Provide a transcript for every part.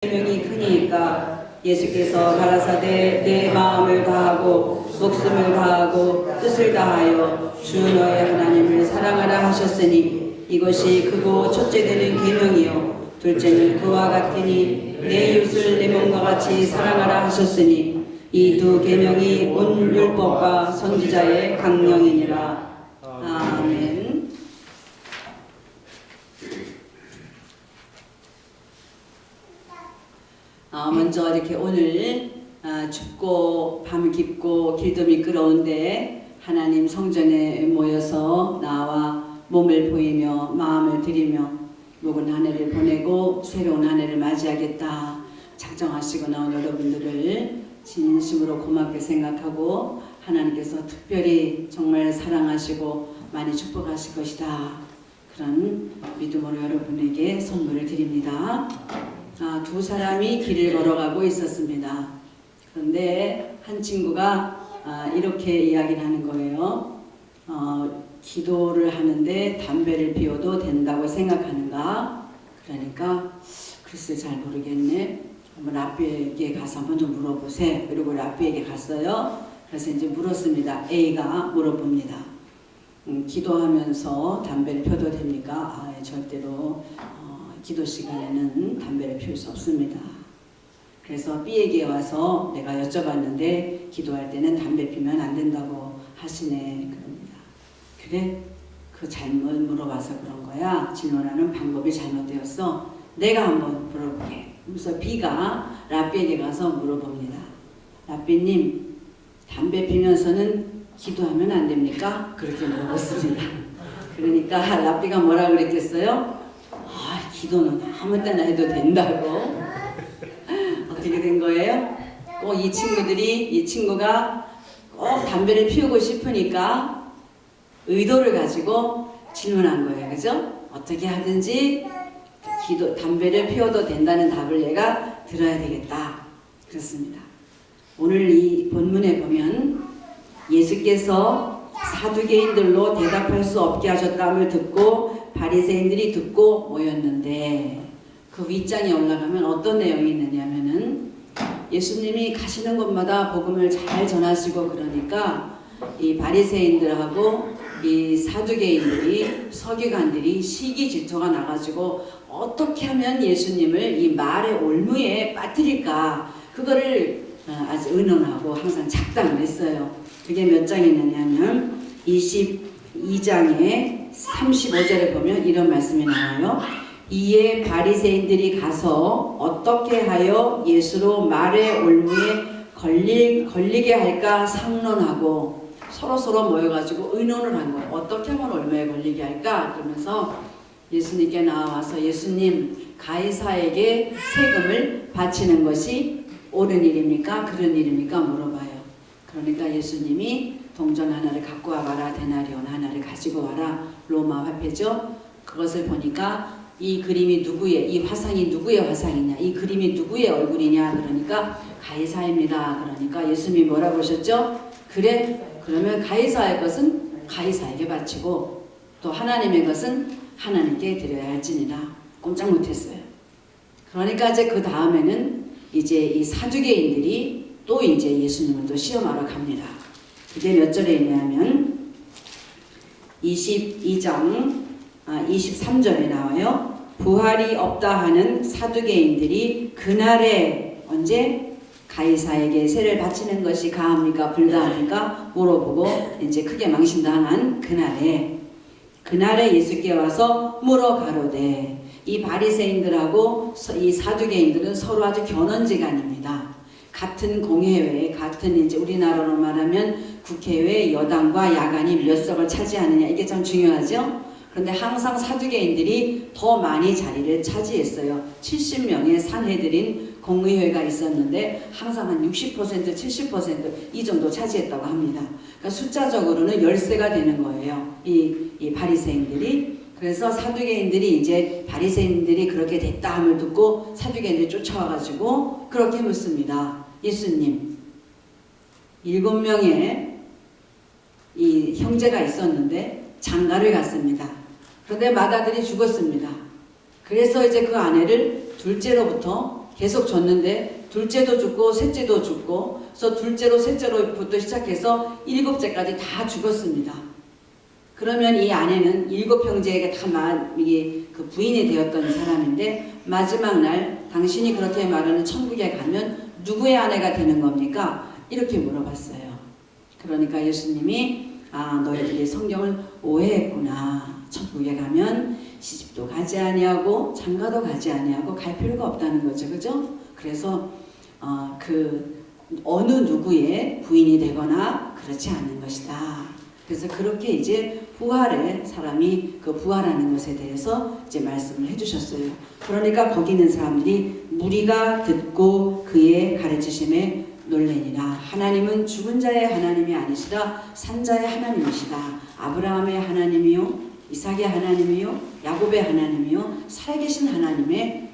명이 크니까 예수께서 가라사대 내 마음을 다하고 목숨을 다하고 뜻을 다하여 주 너의 하나님을 사랑하라 하셨으니 이것이 크고 첫째 되는 계명이요 둘째는 그와 같으니 내 이웃을 내 몸과 같이 사랑하라 하셨으니 이 두 계명이 온 율법과 선지자의 강령이니라. 아멘. 먼저 이렇게 오늘 춥고 밤 깊고 길도 미끄러운데 하나님 성전에 모여서 나와 몸을 보이며 마음을 드리며 묵은 한 해를 보내고 새로운 한 해를 맞이하겠다 작정하시고 나온 여러분들을 진심으로 고맙게 생각하고 하나님께서 특별히 정말 사랑하시고 많이 축복하실 것이다 그런 믿음으로 여러분에게 선물을 드립니다. 두 사람이 길을 걸어가고 있었습니다. 그런데 한 친구가 이렇게 이야기를 하는 거예요. 기도를 하는데 담배를 피워도 된다고 생각하는가? 그러니까 글쎄 잘 모르겠네. 한번 라삐에게 가서 한번 좀 물어보세요. 그리고 라삐에게 갔어요. 그래서 이제 물었습니다. A가 물어봅니다. 기도하면서 담배를 펴도 됩니까? 절대로 기도 시간에는 담배를 피울 수 없습니다. 그래서 B에게 와서 내가 여쭤봤는데 기도할 때는 담배 피면 안 된다고 하시네. 그럽니다. 그래? 그 잘못 물어봐서 그런 거야. 질문하는 방법이 잘못되었어. 내가 한번 물어볼게. 그래서 B가 라삐에게 가서 물어봅니다. 라삐님, 담배 피면서는 기도하면 안 됩니까? 그렇게 물어봤습니다. 그러니까 라삐가 뭐라 그랬겠어요? 기도는 아무 때나 해도 된다고. 어떻게 된 거예요? 꼭 이 친구가 꼭 담배를 피우고 싶으니까 의도를 가지고 질문한 거예요. 그죠? 어떻게 하든지 담배를 피워도 된다는 답을 얘가 들어야 되겠다. 그렇습니다. 오늘 이 본문에 보면 예수께서 사두개인들로 대답할 수 없게 하셨다함을 듣고 바리새인들이 듣고 모였는데 그 윗장에 올라가면 어떤 내용이 있느냐면은 예수님이 가시는 곳마다 복음을 잘 전하시고 그러니까 이 바리새인들하고 이 사두개인들이 서기관들이 시기 질투가 나가지고 어떻게 하면 예수님을 이 말의 올무에 빠뜨릴까 그거를 아주 의논하고 항상 작당을 했어요. 그게 몇 장이 있느냐면 22장에 35절에 보면 이런 말씀이 나와요. 이에 바리새인들이 가서 어떻게 하여 예수로 말의 올무에 걸리게 할까 상론하고 서로 모여가지고 의논을 한 거예요. 어떻게 하면 올무에 걸리게 할까? 그러면서 예수님께 나와서 예수님 가이사에게 세금을 바치는 것이 옳은 일입니까? 그런 일입니까? 물어봐요. 그러니까 예수님이 동전 하나를 갖고 와봐라. 데나리온 하나를 가지고 와라. 로마 화폐죠. 그것을 보니까 이 그림이 누구의, 이 화상이 누구의 화상이냐, 이 그림이 누구의 얼굴이냐. 그러니까 가이사입니다. 그러니까 예수님이 뭐라고 하셨죠? 그래, 그러면 가이사의 것은 가이사에게 바치고 또 하나님의 것은 하나님께 드려야 할지니라. 꼼짝 못했어요. 그러니까 이제 그 다음에는 이제 이 사두개인들이 또 이제 예수님을 또 시험하러 갑니다. 그게 몇 절에 있냐면 22장 23절에 나와요. 부활이 없다 하는 사두개인들이 그날에 언제 가이사에게 세를 바치는 것이 가합니까 불가합니까 물어보고 이제 크게 망신당한 그날에 예수께 와서 물어 가로되 이 바리새인들하고 이 사두개인들은 서로 아주 견원지간입니다. 같은 공회회, 같은 이제 우리나라로 말하면 국회의회 여당과 야당이 몇 석을 차지하느냐 이게 참 중요하죠. 그런데 항상 사두개인들이 더 많이 자리를 차지했어요. 70명의 산헤드린 공의회가 있었는데 항상 한 60%, 70% 이 정도 차지했다고 합니다. 그러니까 숫자적으로는 열세가 되는 거예요. 이 바리새인들이. 그래서 사두개인들이 이제 바리새인들이 그렇게 됐다 함을 듣고 사두개인들이 쫓아와가지고 그렇게 묻습니다. 예수님, 7명의 이 형제가 있었는데 장가를 갔습니다. 그런데 맏아들이 죽었습니다. 그래서 이제 그 아내를 둘째로부터 계속 줬는데 둘째도 죽고 셋째도 죽고, 그래서 둘째로 셋째로부터 시작해서 7째까지 다 죽었습니다. 그러면 이 아내는 7형제에게 다 이게 그 부인이 되었던 사람인데, 마지막 날 당신이 그렇게 말하는 천국에 가면 누구의 아내가 되는 겁니까? 이렇게 물어봤어요. 그러니까 예수님이 너희들이 성경을 오해했구나. 천국에 가면 시집도 가지 아니하고 장가도 가지 아니하고 갈 필요가 없다는 거죠. 그죠? 그래서 그 어느 누구의 부인이 되거나 그렇지 않은 것이다. 그래서 그렇게 이제 부활에 사람이 그 부활하는 것에 대해서 이제 말씀을 해주셨어요. 그러니까 거기 있는 사람들이 무리가 듣고 그의 가르치심에 놀래니라. 하나님은 죽은 자의 하나님이 아니시라 산자의 하나님이시다. 아브라함의 하나님이요 이삭의 하나님이요 야곱의 하나님이요 살아계신 하나님의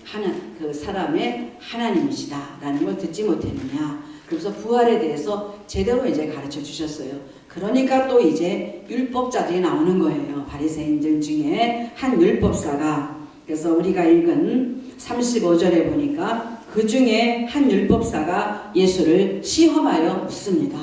그 사람의 하나님이시다 라는 걸 듣지 못했느냐. 그래서 부활에 대해서 제대로 이제 가르쳐 주셨어요. 그러니까 또 이제 율법자들이 나오는 거예요. 바리새인들 중에 한 율법사가. 그래서 우리가 읽은 35절에 보니까 그 중에 한 율법사가 예수를 시험하여 묻습니다.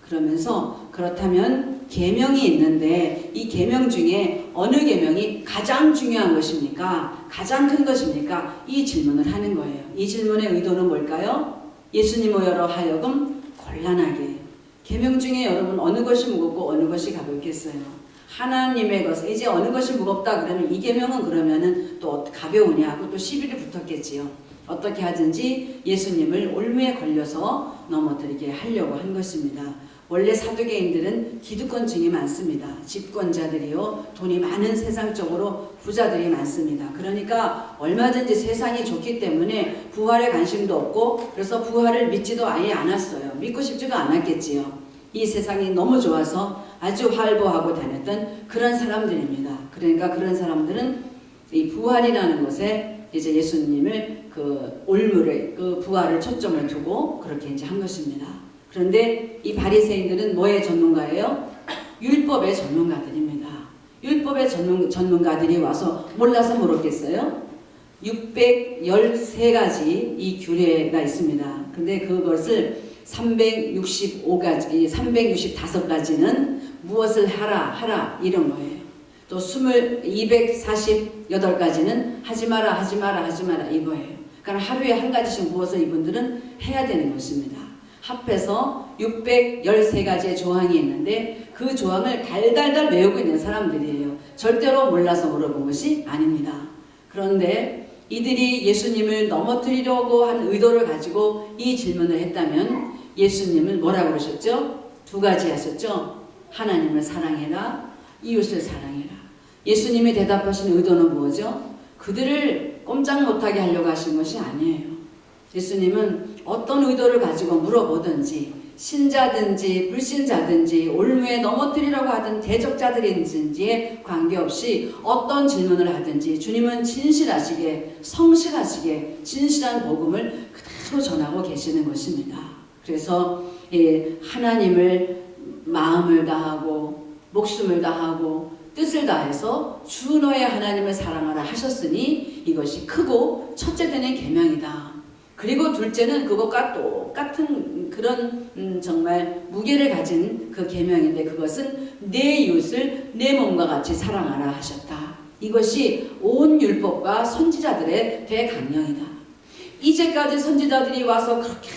그러면서 그렇다면 계명이 있는데 이 계명 중에 어느 계명이 가장 중요한 것입니까? 가장 큰 것입니까? 이 질문을 하는 거예요. 이 질문의 의도는 뭘까요? 예수님으로 하여금 곤란하게. 계명 중에 여러분 어느 것이 무겁고 어느 것이 가볍겠어요? 하나님의 것, 이제 어느 것이 무겁다 그러면 이 계명은 그러면은 또 가벼우냐 하고 또 시비를 붙었겠지요. 어떻게 하든지 예수님을 올무에 걸려서 넘어뜨리게 하려고 한 것입니다. 원래 사두개인들은 기득권층이 많습니다. 집권자들이요, 돈이 많은 세상적으로 부자들이 많습니다. 그러니까 얼마든지 세상이 좋기 때문에 부활에 관심도 없고, 그래서 부활을 믿지도 아예 않았어요. 믿고 싶지도 않았겠지요. 이 세상이 너무 좋아서 아주 활보하고 다녔던 그런 사람들입니다. 그러니까 그런 사람들은 이 부활이라는 것에 이제 예수님을 그 올무를, 그 부활을 초점을 두고 그렇게 이제 한 것입니다. 그런데 이 바리새인들은 뭐의 전문가예요? 율법의 전문가들입니다. 율법의 전문가들이 와서 몰라서 물었겠어요? 613가지 이 규례가 있습니다. 근데 그것을 365가지는 무엇을 하라 이런 거예요. 또 248가지는 하지 마라 이거예요. 그러니까 하루에 한 가지씩 무엇을 이분들은 해야 되는 것입니다. 합해서 613가지의 조항이 있는데 그 조항을 달달달 외우고 있는 사람들이에요. 절대로 몰라서 물어본 것이 아닙니다. 그런데 이들이 예수님을 넘어뜨리려고 한 의도를 가지고 이 질문을 했다면 예수님은 뭐라고 그러셨죠? 2가지 하셨죠? 하나님을 사랑해라, 이웃을 사랑해라. 예수님이 대답하신 의도는 뭐죠? 그들을 꼼짝 못하게 하려고 하신 것이 아니에요. 예수님은 어떤 의도를 가지고 물어보든지 신자든지 불신자든지 올무에 넘어뜨리려고 하든 대적자들인지에 관계없이 어떤 질문을 하든지 주님은 진실하시게 성실하시게 진실한 복음을 그대로 전하고 계시는 것입니다. 그래서 하나님을 마음을 다하고 목숨을 다하고 뜻을 다해서 주 너의 하나님을 사랑하라 하셨으니 이것이 크고 첫째 되는 계명이다. 그리고 둘째는 그것과 똑같은 그런 정말 무게를 가진 그 계명인데 그것은 내 이웃을 내 몸과 같이 사랑하라 하셨다. 이것이 온 율법과 선지자들의 대강령이다. 이제까지 선지자들이 와서 그렇게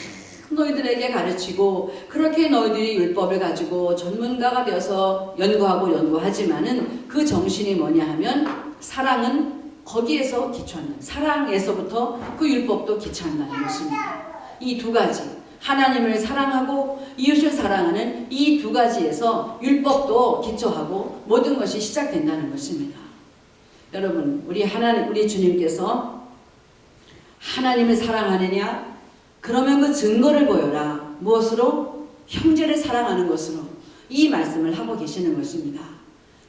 너희들에게 가르치고 그렇게 너희들이 율법을 가지고 전문가가 되어서 연구하지만은 그 정신이 뭐냐 하면 사랑은 거기에서 기초한다. 사랑에서부터 그 율법도 기초한다는 것입니다. 이 2가지 하나님을 사랑하고 이웃을 사랑하는 이 2가지에서 율법도 기초하고 모든 것이 시작된다는 것입니다. 여러분 우리 주님께서 하나님을 사랑하느냐? 그러면 그 증거를 보여라. 무엇으로? 형제를 사랑하는 것으로 이 말씀을 하고 계시는 것입니다.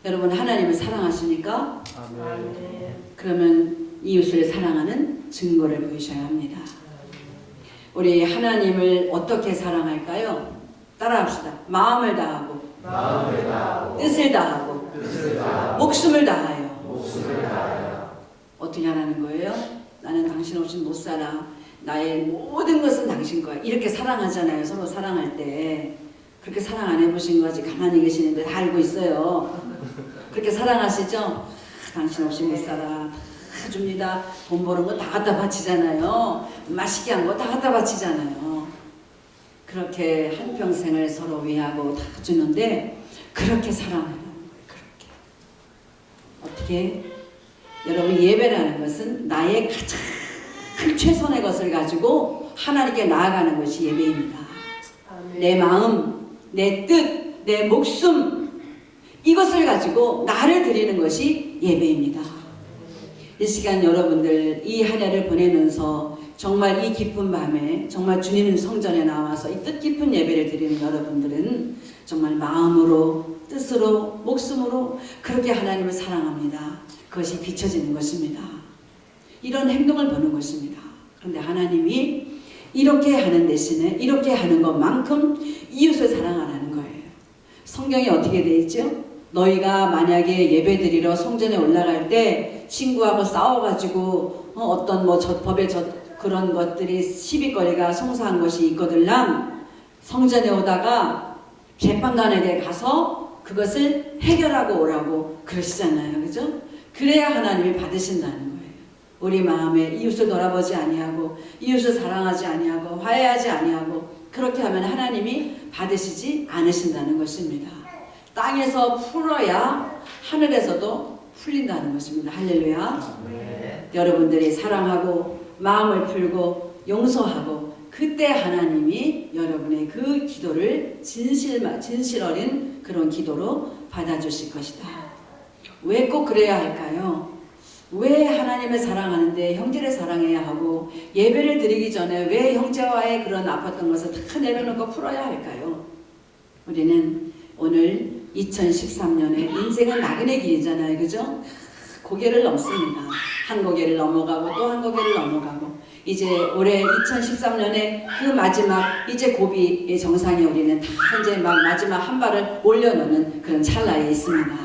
여러분 하나님을 사랑하십니까? 아멘. 그러면 이웃을 사랑하는 증거를 보이셔야 합니다. 우리 하나님을 어떻게 사랑할까요? 따라합시다. 마음을 다하고 뜻을 다하고 목숨을 다하여 어떻게 하라는 거예요? 나는 당신 없이 못 살아. 나의 모든 것은 당신 거야. 이렇게 사랑하잖아요. 서로 사랑할 때. 그렇게 사랑 안 해보신 거지. 가만히 계시는데 다 알고 있어요. 그렇게 사랑하시죠? 당신 없이 못 살아. 다 줍니다. 돈 버는 거 다 갖다 바치잖아요. 맛있게 한 거 다 갖다 바치잖아요. 그렇게 한평생을 서로 위하고 다 주는데 그렇게 사랑하는 거예요. 그렇게. 어떻게? 여러분, 예배라는 것은 나의 가장 최선의 것을 가지고 하나님께 나아가는 것이 예배입니다. 내 마음, 내 뜻, 내 목숨, 이것을 가지고 나를 드리는 것이 예배입니다. 이 시간 여러분들 이 한 해를 보내면서 정말 이 깊은 밤에 정말 주님 성전에 나와서 이 뜻깊은 예배를 드리는 여러분들은 정말 마음으로, 뜻으로, 목숨으로 그렇게 하나님을 사랑합니다. 그것이 비춰지는 것입니다. 이런 행동을 보는 것입니다. 그런데 하나님이 이렇게 하는 대신에 이렇게 하는 것만큼 이웃을 사랑하라는 거예요. 성경이 어떻게 되어 있죠? 너희가 만약에 예배드리러 성전에 올라갈 때 친구하고 싸워가지고 어떤 법에 그런 것들이 시비거리가 성사한 것이 있거들랑 성전에 오다가 재판관에게 가서 그것을 해결하고 오라고 그러시잖아요. 그죠? 그래야 하나님이 받으신다는 거예요. 우리 마음에 이웃을 돌아보지 아니하고 이웃을 사랑하지 아니하고 화해하지 아니하고 그렇게 하면 하나님이 받으시지 않으신다는 것입니다. 땅에서 풀어야 하늘에서도 풀린다는 것입니다. 할렐루야. 네. 여러분들이 사랑하고 마음을 풀고 용서하고 그때 하나님이 여러분의 그 기도를 진실 어린 그런 기도로 받아주실 것이다. 왜 꼭 그래야 할까요? 왜 하나님을 사랑하는데 형제를 사랑해야 하고 예배를 드리기 전에 왜 형제와의 그런 아팠던 것을 다 내려놓고 풀어야 할까요? 우리는 오늘 2013년에 인생은 나그네 길이잖아요. 그죠? 고개를 넘습니다. 한 고개를 넘어가고 또 한 고개를 넘어가고 이제 올해 2013년에 그 마지막 이제 고비의 정상에 우리는 다 현재 마지막 한 발을 올려놓는 그런 찰나에 있습니다.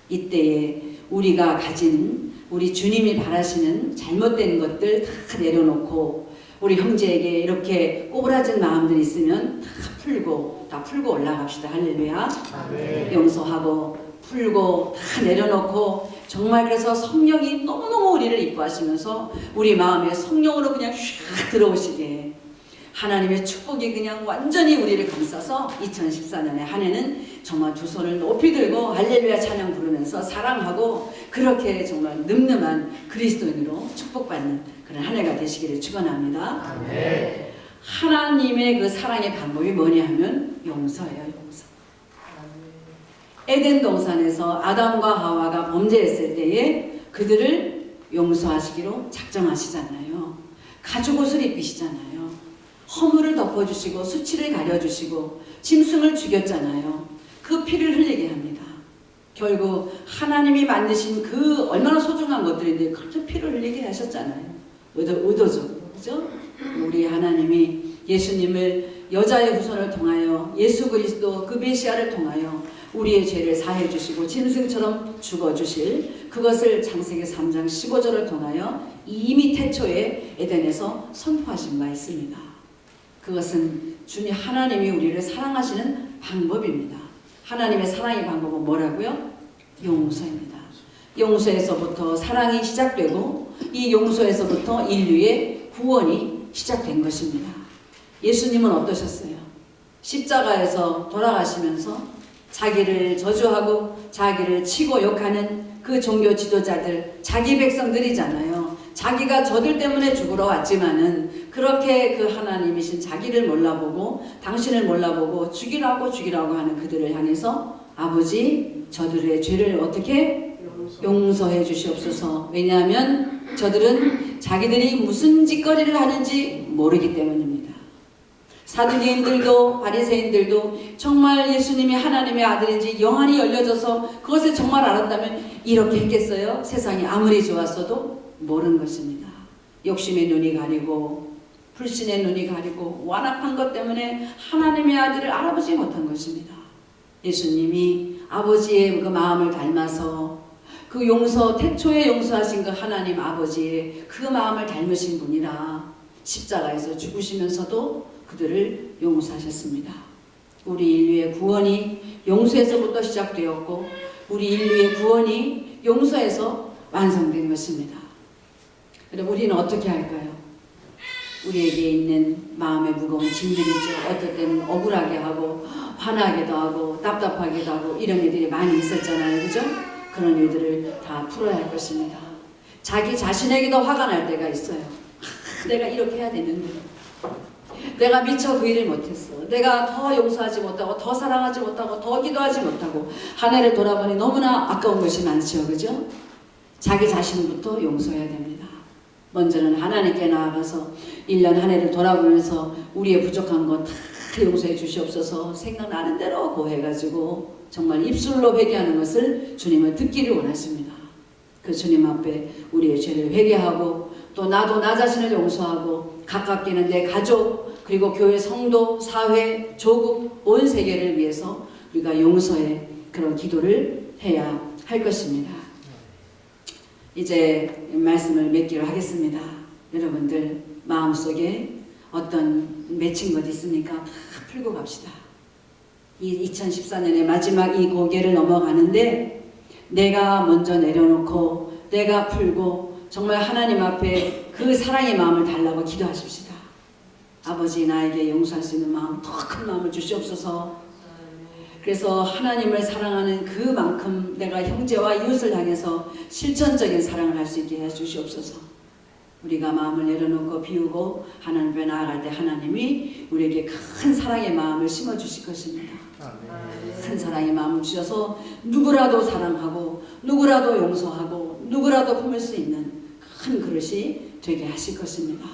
이때에 우리가 가진 우리 주님이 바라시는 잘못된 것들 다 내려놓고 우리 형제에게 이렇게 꼬부라진 마음들이 있으면 다 풀고 올라갑시다. 할렐루야. 네. 용서하고 풀고 다 내려놓고 정말 그래서 성령이 너무너무 우리를 이뻐하시면서 우리 마음에 성령으로 그냥 휙 들어오시게 하나님의 축복이 그냥 완전히 우리를 감싸서 2014년에 한 해는 정말 두 손을 높이 들고 할렐루야 찬양 부르면서 사랑하고 그렇게 정말 늠름한 그리스도인으로 축복받는 그런 한 해가 되시기를 축원합니다. 네. 하나님의 그 사랑의 방법이 뭐냐 하면 용서예요. 용서. 에덴 동산에서 아담과 하와가 범죄했을 때에 그들을 용서하시기로 작정하시잖아요. 가죽 옷을 입히시잖아요. 허물을 덮어주시고 수치를 가려주시고 짐승을 죽였잖아요. 그 피를 흘리게 합니다. 결국 하나님이 만드신 그 얼마나 소중한 것들인데 그렇게 피를 흘리게 하셨잖아요. 의도적으로. 그죠? 우리 하나님이 예수님을 여자의 후손을 통하여 예수 그리스도 그 메시아를 통하여 우리의 죄를 사해 주시고 짐승처럼 죽어 주실 그것을 창세기 3장 15절을 통하여 이미 태초에 에덴에서 선포하신 바 있습니다. 그것은 주님 하나님이 우리를 사랑하시는 방법입니다. 하나님의 사랑의 방법은 뭐라고요? 용서입니다. 용서에서부터 사랑이 시작되고 이 용서에서부터 인류의 구원이 시작된 것입니다. 예수님은 어떠셨어요? 십자가에서 돌아가시면서 자기를 저주하고 자기를 치고 욕하는 그 종교 지도자들, 자기 백성들이잖아요. 자기가 저들 때문에 죽으러 왔지만은 그렇게 그 하나님이신 자기를 몰라보고 당신을 몰라보고 죽이라고 하는 그들을 향해서 아버지 저들의 죄를 어떻게 용서해 주시옵소서. 왜냐하면 저들은 자기들이 무슨 짓거리를 하는지 모르기 때문입니다. 사두개인들도 바리새인들도 정말 예수님이 하나님의 아들인지 영안이 열려져서 그것을 정말 알았다면 이렇게 했겠어요? 세상이 아무리 좋았어도 모르는 것입니다. 욕심의 눈이 가리고 불신의 눈이 가리고 완악한 것 때문에 하나님의 아들을 알아보지 못한 것입니다. 예수님이 아버지의 그 마음을 닮아서 그 태초에 용서하신 그 하나님 아버지의 그 마음을 닮으신 분이라 십자가에서 죽으시면서도 그들을 용서하셨습니다. 우리 인류의 구원이 용서에서부터 시작되었고 우리 인류의 구원이 용서에서 완성된 것입니다. 그럼 우리는 어떻게 할까요? 우리에게 있는 마음의 무거운 짐들이 있죠. 어떨 때는 억울하게 하고 화나기도 하고 답답하기도 하고 이런 일들이 많이 있었잖아요. 그죠? 그런 일들을 다 풀어야 할 것입니다. 자기 자신에게도 화가 날 때가 있어요. 내가 이렇게 해야 되는데 내가 미처 그 일을 못했어. 내가 더 용서하지 못하고 더 사랑하지 못하고 더 기도하지 못하고 한 해를 돌아보니 너무나 아까운 것이 많죠. 그죠? 자기 자신부터 용서해야 됩니다. 먼저는 하나님께 나아가서 1년 한 해를 돌아보면서 우리의 부족한 것 다 용서해 주시옵소서 생각나는 대로 고해가지고 정말 입술로 회개하는 것을 주님은 듣기를 원하십니다. 그 주님 앞에 우리의 죄를 회개하고 또 나도 나 자신을 용서하고 가깝게는 내 가족 그리고 교회 성도, 사회, 조국, 온 세계를 위해서 우리가 용서의 그런 기도를 해야 할 것입니다. 이제 말씀을 맺기로 하겠습니다. 여러분들 마음속에 어떤 맺힌 것 있습니까? 다 풀고 갑시다. 이 2014년의 마지막 이 고개를 넘어가는데 내가 먼저 내려놓고 내가 풀고 정말 하나님 앞에 그 사랑의 마음을 달라고 기도하십시다. 아버지 나에게 용서할 수 있는 마음, 더 큰 마음을 주시옵소서. 그래서 하나님을 사랑하는 그만큼 내가 형제와 이웃을 향해서 실천적인 사랑을 할 수 있게 해주시옵소서. 우리가 마음을 내려놓고 비우고 하나님 앞에 나아갈 때 하나님이 우리에게 큰 사랑의 마음을 심어주실 것입니다. 큰 사랑의 마음을 주셔서 누구라도 사랑하고 누구라도 용서하고 누구라도 품을 수 있는 큰 그릇이 되게 하실 것입니다.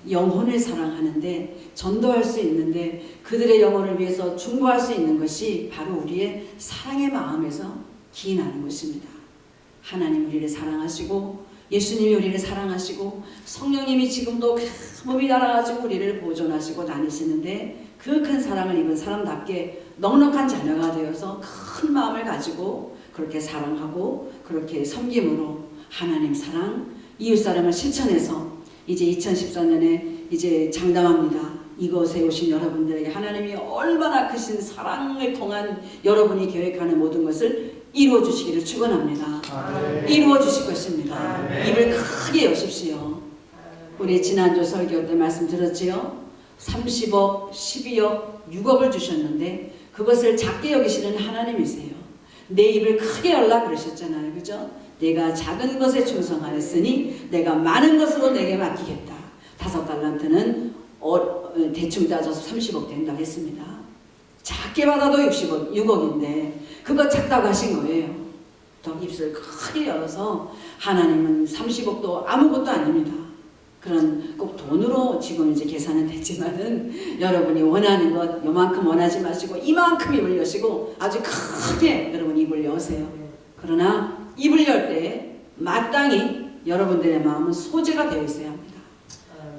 영혼을 사랑하는데 전도할 수 있는데 그들의 영혼을 위해서 중보할 수 있는 것이 바로 우리의 사랑의 마음에서 기인하는 것입니다. 하나님 우리를 사랑하시고 예수님이 우리를 사랑하시고 성령님이 지금도 몸이 달아가지고 우리를 보존하시고 다니시는데 그 큰 사랑을 입은 사람답게 넉넉한 자녀가 되어서 큰 마음을 가지고 그렇게 사랑하고 그렇게 섬김으로 하나님 사랑, 이웃사랑을 실천해서 이제 2014년에 이제 장담합니다. 이곳에 오신 여러분들에게 하나님이 얼마나 크신 사랑을 통한 여러분이 계획하는 모든 것을 이루어 주시기를 축원합니다. 이루어 주실 것입니다. 입을 크게 여십시오. 우리 지난주 설교 때 말씀 들었지요? 30억, 12억, 6억을 주셨는데 그것을 작게 여기시는 하나님이세요. 내 입을 크게 열라 그러셨잖아요. 그죠? 내가 작은 것에 충성하였으니 내가 많은 것으로 내게 맡기겠다. 5달란트는 대충 따져서 30억 된다고 했습니다. 작게 받아도 60억, 6억인데 그거 작다고 하신 거예요. 더 입술 크게 열어서 하나님은 30억도 아무것도 아닙니다. 그런 꼭 돈으로 지금 이제 계산은 됐지만은 여러분이 원하는 것 요만큼 원하지 마시고 이만큼 입을 여시고 아주 크게 여러분 입을 여세요. 그러나 입을 열 때 마땅히 여러분들의 마음은 소재가 되어 있어야 합니다.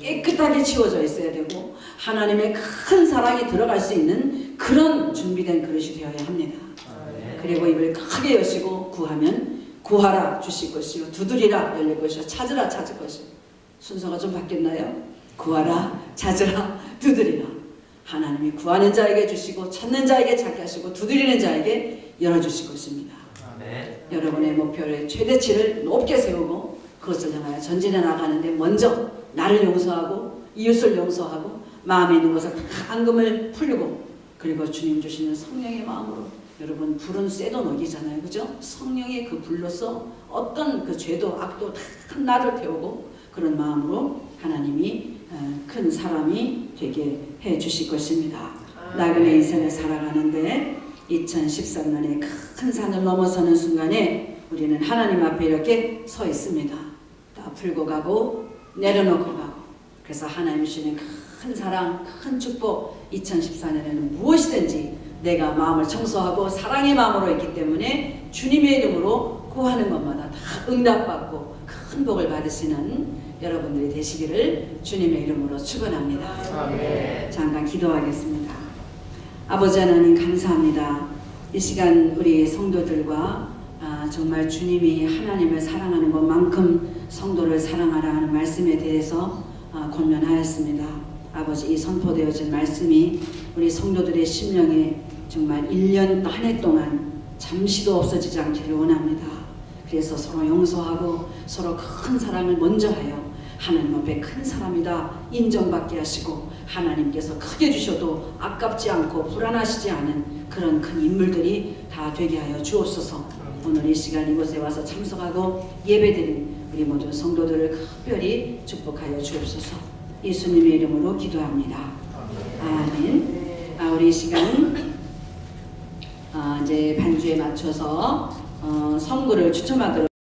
깨끗하게 치워져 있어야 되고 하나님의 큰 사랑이 들어갈 수 있는 그런 준비된 그릇이 되어야 합니다. 그리고 입을 크게 여시고 구하면 구하라 주실 것이요 두드리라 열릴 것이요 찾으라 찾을 것이요. 순서가 좀 바뀌었나요? 구하라 찾으라 두드리라. 하나님이 구하는 자에게 주시고 찾는 자에게 찾게 하시고 두드리는 자에게 열어주실 것입니다. 여러분의 목표를 최대치를 높게 세우고 그것을 향하여 전진해 나가는데 먼저 나를 용서하고 이웃을 용서하고 마음에 있는 것을 다 앙금을 풀고 그리고 주님 주시는 성령의 마음으로 여러분 불은 쇠도 녹이잖아요. 그죠? 성령의 그 불로서 어떤 그 죄도 악도 다 나를 태우고 그런 마음으로 하나님이 큰 사람이 되게 해 주실 것입니다. 나그네 인생을 살아가는데 2013년에 큰 산을 넘어서는 순간에 우리는 하나님 앞에 이렇게 서 있습니다. 다 풀고 가고 내려놓고 가고 그래서 하나님 주시는 큰 사랑, 큰 축복 2014년에는 무엇이든지 내가 마음을 청소하고 사랑의 마음으로 있기 때문에 주님의 이름으로 구하는 것마다 다 응답받고 큰 복을 받으시는 여러분들이 되시기를 주님의 이름으로 축원합니다. 아멘. 잠깐 기도하겠습니다. 아버지 하나님 감사합니다. 이 시간 우리 성도들과 정말 주님이 하나님을 사랑하는 것만큼 성도를 사랑하라 하는 말씀에 대해서 권면하였습니다. 아버지, 이 선포되어진 말씀이 우리 성도들의 심령에 정말 1년 한 해 동안 잠시도 없어지지 않기를 원합니다. 그래서 서로 용서하고 서로 큰 사랑을 먼저 하여 하나님 앞에 큰 사람이다 인정받게 하시고 하나님께서 크게 주셔도 아깝지 않고 불안하시지 않은 그런 큰 인물들이 다 되게 하여 주옵소서. 오늘 이 시간 이곳에 와서 참석하고 예배드린 우리 모든 성도들을 특별히 축복하여 주옵소서. 예수님의 이름으로 기도합니다. 아멘. 우리 이 시간 이제 반주에 맞춰서 선구를 추첨하도록